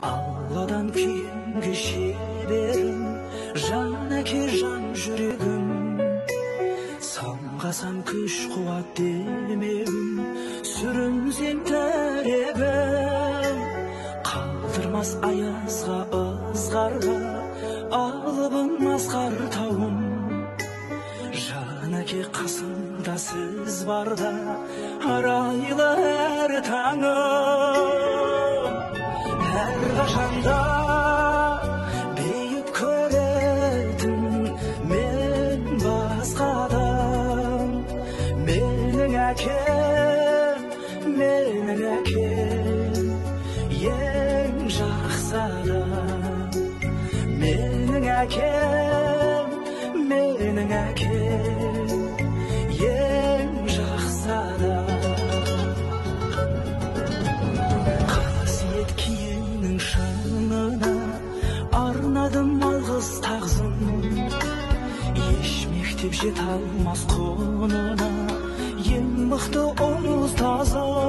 Алладан күйімге шеберім, жан әке жан жүрегім. Самғасам күш қуат демегім, сүрінсем тәребім. Қалдырмас аязға ызғарға, алыбым асқар тауым. Жан әке қасымда сіз барда, арайлы әр таңым. Әрқашанда бейіт көретін мен басқадан. Менің әкем, ең жақсы адам. Менің әкем, ең жақсы адам. Арнадым алғыс тағзым, еш мектеп жете алмас құнына, ең мықты ұстазым.